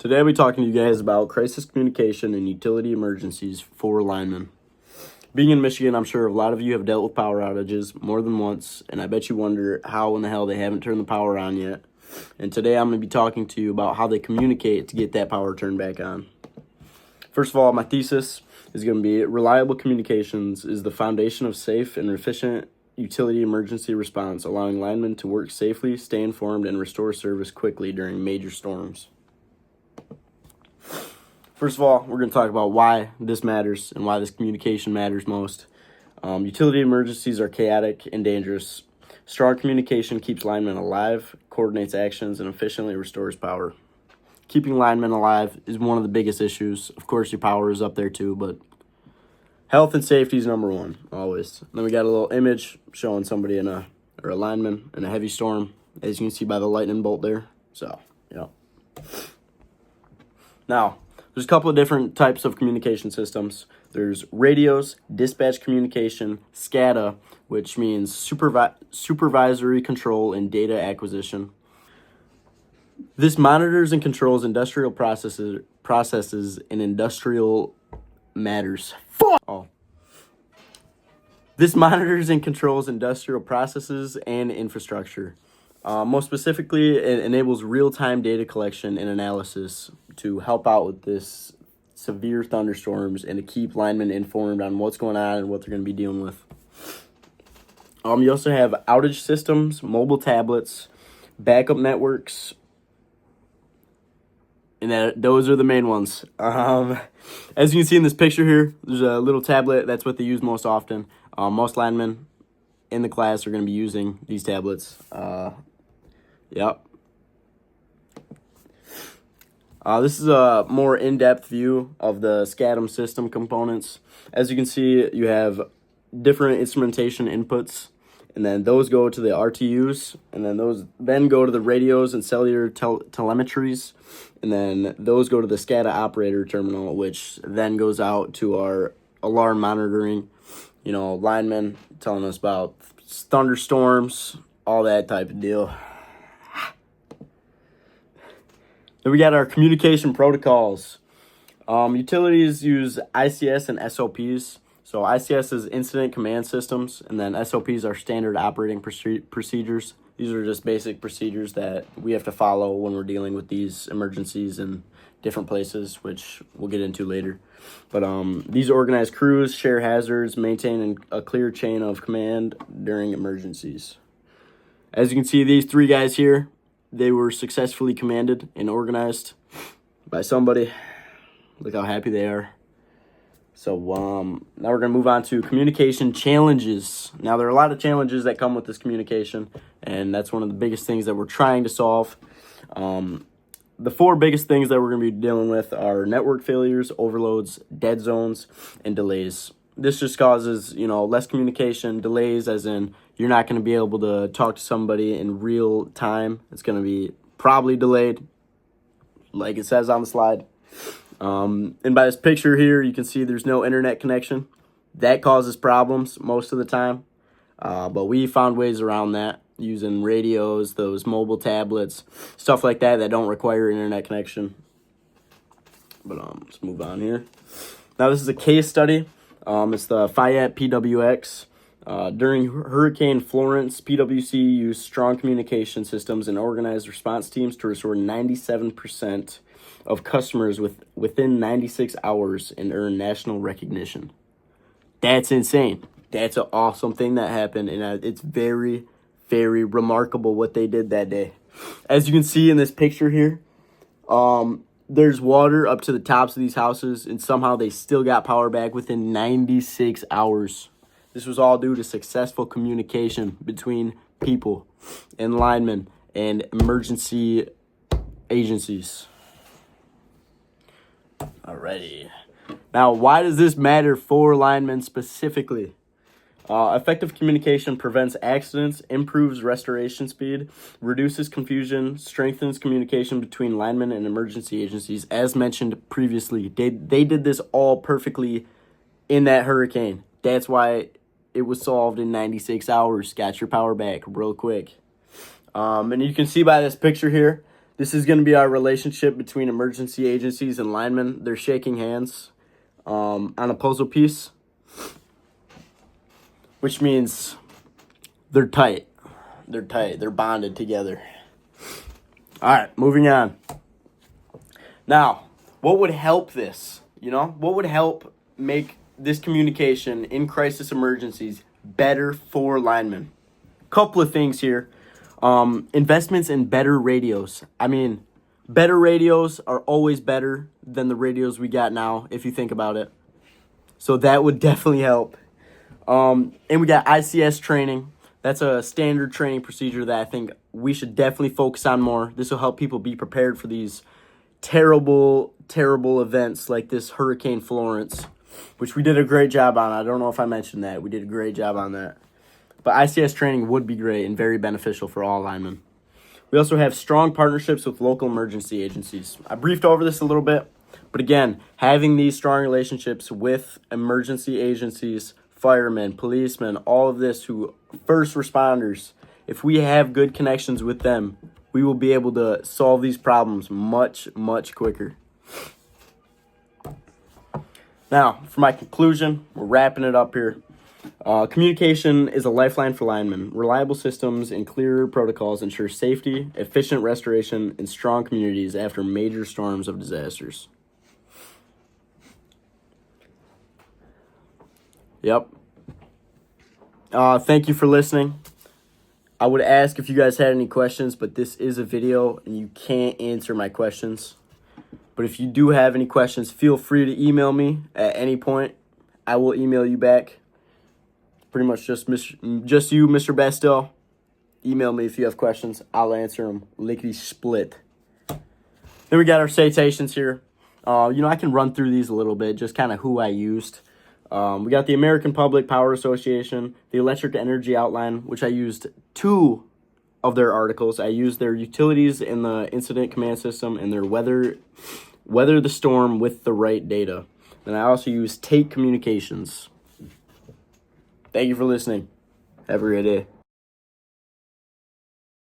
Today I'll be talking to you guys about crisis communication and utility emergencies for linemen. Being in Michigan, I'm sure a lot of you have dealt with power outages more than once, and I bet you wonder how in the hell they haven't turned the power on yet. And today I'm going to be talking to you about how they communicate to get that power turned back on. First of all, my thesis is going to be reliable communications is the foundation of safe and efficient utility emergency response, allowing linemen to work safely, stay informed, and restore service quickly during major storms. First of all, we're going to talk about why this matters and why this communication matters most. Utility emergencies are chaotic and dangerous. Strong communication keeps linemen alive, coordinates actions, and efficiently restores power. Keeping linemen alive is one of the biggest issues. Of course, your power is up there too, but health and safety is number one, always. Then we got a little image showing somebody a lineman in a heavy storm, as you can see by the lightning bolt there. So, yeah. Now, there's a couple of different types of communication systems. There's radios, dispatch communication, SCADA, which means supervisory control and data acquisition. This monitors and controls industrial processes and industrial matters. This monitors and controls industrial processes and infrastructure. Most specifically, it enables real-time data collection and analysis to help out with this severe thunderstorms and to keep linemen informed on what's going on and what they're going to be dealing with. You also have outage systems, mobile tablets, backup networks, and those are the main ones. As you can see in this picture here, there's a little tablet. That's what they use most often. Most linemen in the class are going to be using these tablets. Yep. This is a more in-depth view of the SCADA system components. As you can see, you have different instrumentation inputs, and then those go to the RTUs, and then those then go to the radios and cellular telemetries, and then those go to the SCADA operator terminal, which then goes out to our alarm monitoring, linemen telling us about thunderstorms, all that type of deal. Then we got our communication protocols. Utilities use ICS and SOPs. So ICS is incident command systems, and then SOPs are standard operating procedures. These are just basic procedures that we have to follow when we're dealing with these emergencies in different places, which we'll get into later. But these organize crews, share hazards, maintain a clear chain of command during emergencies. As you can see, these three guys here, they were successfully commanded and organized by somebody. Look how happy they are. So now we're going to move on to communication challenges. Now, there are a lot of challenges that come with this communication, and that's one of the biggest things that we're trying to solve. The four biggest things that we're going to be dealing with are network failures, overloads, dead zones, and delays. This just causes, less communication, delays, as in you're not going to be able to talk to somebody in real time. It's going to be probably delayed, like it says on the slide. And by this picture here, you can see there's no internet connection. That causes problems most of the time. But we found ways around that using radios, those mobile tablets, stuff like that don't require internet connection. But let's move on here. Now, this is a case study. It's the Fayette PWX. During Hurricane Florence, PWC used strong communication systems and organized response teams to restore 97% of customers within 96 hours and earn national recognition. That's insane. That's an awesome thing that happened, and it's very, very remarkable what they did that day. As you can see in this picture here, there's water up to the tops of these houses, and somehow they still got power back within 96 hours. This was all due to successful communication between people and linemen and emergency agencies. Alrighty. Now, why does this matter for linemen specifically? Effective communication prevents accidents, improves restoration speed, reduces confusion, strengthens communication between linemen and emergency agencies. As mentioned previously, they did this all perfectly in that hurricane. That's why it was solved in 96 hours. Got your power back real quick. And you can see by this picture here, This is going to be our relationship between emergency agencies and linemen. They're shaking hands on a puzzle piece, which means they're tight. They're tight. They're bonded together. All right, moving on. Now, what would help this? What would help make this communication in crisis emergencies better for linemen? Couple of things here. Investments in better radios. Better radios are always better than the radios we got now, if you think about it. So that would definitely help. And we got ICS training. That's a standard training procedure that I think we should definitely focus on more. This will help people be prepared for these terrible, terrible events like this Hurricane Florence, which we did a great job on. I don't know if I mentioned that. We did a great job on that. But ICS training would be great and very beneficial for all linemen. We also have strong partnerships with local emergency agencies. I briefed over this a little bit, but again, having these strong relationships with emergency agencies, firemen, policemen, all of this, who first responders, if we have good connections with them, we will be able to solve these problems much, much quicker. Now, for my conclusion, we're wrapping it up here. Communication is a lifeline for linemen. Reliable systems and clear protocols ensure safety, efficient restoration, and strong communities after major storms of disasters. Yep. Thank you for listening. I would ask if you guys had any questions, but this is a video and you can't answer my questions. But if you do have any questions, feel free to email me at any point. I will email you back. Pretty much just you, Mr. Bastel. Email me if you have questions. I'll answer them lickety split. Then we got our citations here. I can run through these a little bit, just kind of who I used. We got the American Public Power Association, the Electric Energy Outline, which I used 2 of their articles. I used their utilities in the incident command system and their weather the storm with the right data. And I also used Tate Communications. Thank you for listening. Have a great day.